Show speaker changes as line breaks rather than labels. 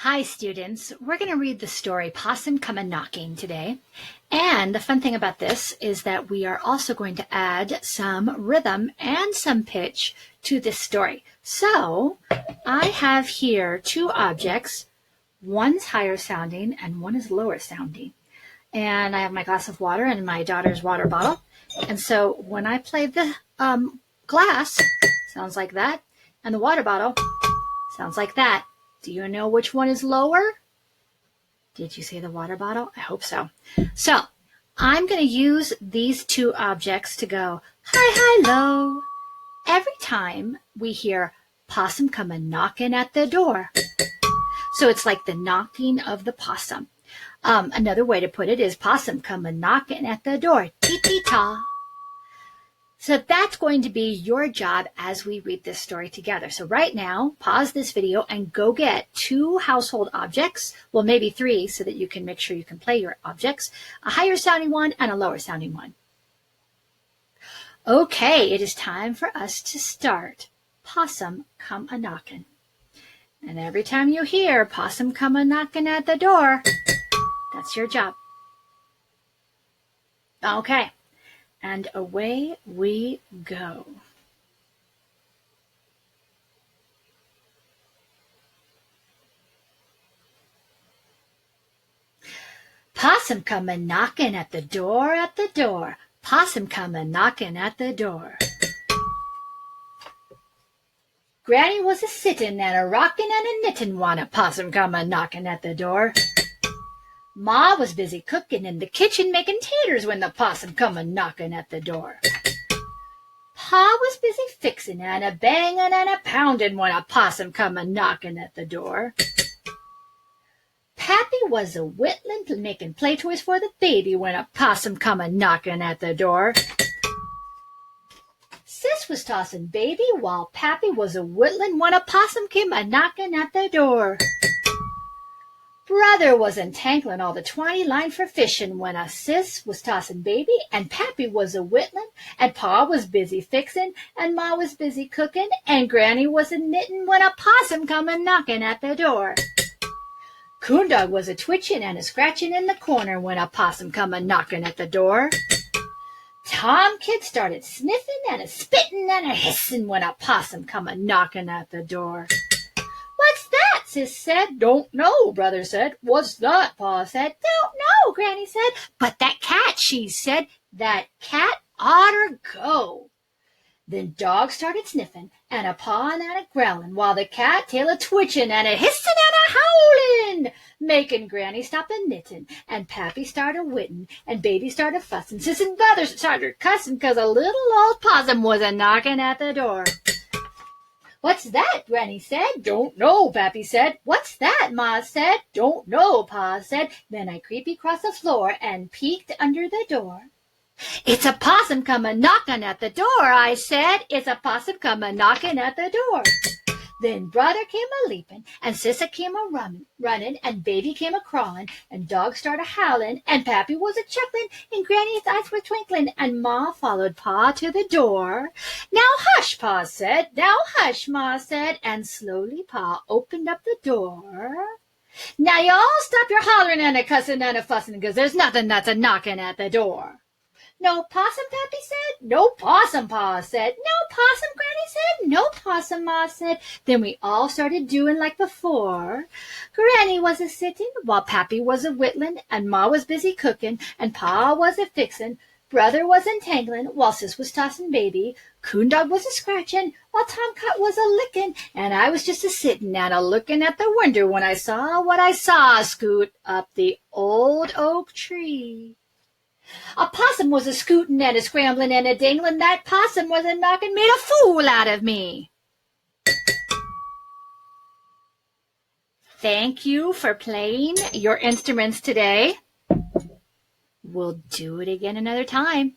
Hi, students. We're going to read the story Possum Come A-Knocking today. And the fun thing about this is that we are also going to add some rhythm and some pitch to this story. So I have here two objects. One's higher sounding and one is lower sounding. And I have my glass of water and my daughter's water bottle. And so when I play the glass, sounds like that, and the water bottle sounds like that. Do you know which one is lower? Did you say the water bottle? I hope so. So I'm going to use these two objects to go hi, hi, low every time we hear Possum come a-knocking at the door. So it's like the knocking of the possum. Another way to put it is Possum come a-knocking at the door. Tee-tee-ta. So that's going to be your job as we read this story together. So right now, pause this video and go get two household objects, well, maybe three, so that you can make sure you can play your objects, a higher sounding one and a lower sounding one. Okay, it is time for us to start. Possum come a-knockin'. And every time you hear Possum come a-knockin' at the door, that's your job. Okay. And away we go. Possum come a-knocking at the door, at the door. Possum come a-knocking at the door. Granny was a-sittin' and a-rockin' and a-knittin' when a possum come a-knocking at the door. Ma was busy cooking in the kitchen making taters when the possum come a-knocking at the door. Pa was busy fixing and a-banging and a-pounding when a possum come a-knocking at the door. Pappy was a-whittling making play toys for the baby when a possum come a-knocking at the door. Sis was tossing baby while Pappy was a-whittling when a possum came a-knocking at the door. Brother was entangling all the twine line for fishing when a sis was tossing baby and Pappy was a-whittling and Pa was busy fixing and Ma was busy cooking and Granny was a-knitting when a possum come a-knocking at the door. Coondog was a-twitching and a-scratching in the corner when a possum come a-knocking at the door. Tom Kid started sniffing and a-spitting and a-hissing when a possum come a-knocking at the door. What's that? Sis said. Don't know, Brother said. What's that? Pa said. Don't know, Granny said. But that cat, she said. That cat oughter go. Then Dog started sniffing, and a pawing and a growling, while the cat tail a-twitching and a-hissing and a-howling, making Granny stop a-knitting, and Pappy started witting, and Baby started fussing, Sis and Brother started cussing, 'cause a little old possum was a-knocking at the door. What's that? Granny said. Don't know, Pappy said. What's that? Ma said. Don't know, Pa said. Then I creepy across the floor and peeked under the door. It's a possum come a-knocking at the door, I said. It's a possum come a-knocking at the door. Then Brother came a-leaping, and Sissa came a-running, and Baby came a-crawling, and Dog started howling, and Pappy was a-chuckling, and Granny's eyes were twinkling, and Ma followed Pa to the door. Now hush, Pa said. Now hush, Ma said, and slowly Pa opened up the door. Now you all stop your hollering and a-cussing and a-fussing, 'cause there's nothing that's a-knocking at the door. No possum, Pappy said. No possum, Pa said. No possum, Granny said. No possum, Ma said. Then we all started doing like before. Granny was a-sitting while Pappy was a-whittling, and Ma was busy cooking, and Pa was a-fixing. Brother was entangling while Sis was tossing baby. Coondog was a-scratching while Tomcat was a-licking, and I was just a-sitting and a-looking at the window when I saw what I saw scoot up the old oak tree. A possum was a-scooting and a-scrambling and a-dangling. That possum was a-knocking, made a fool out of me. Thank you for playing your instruments today. We'll do it again another time.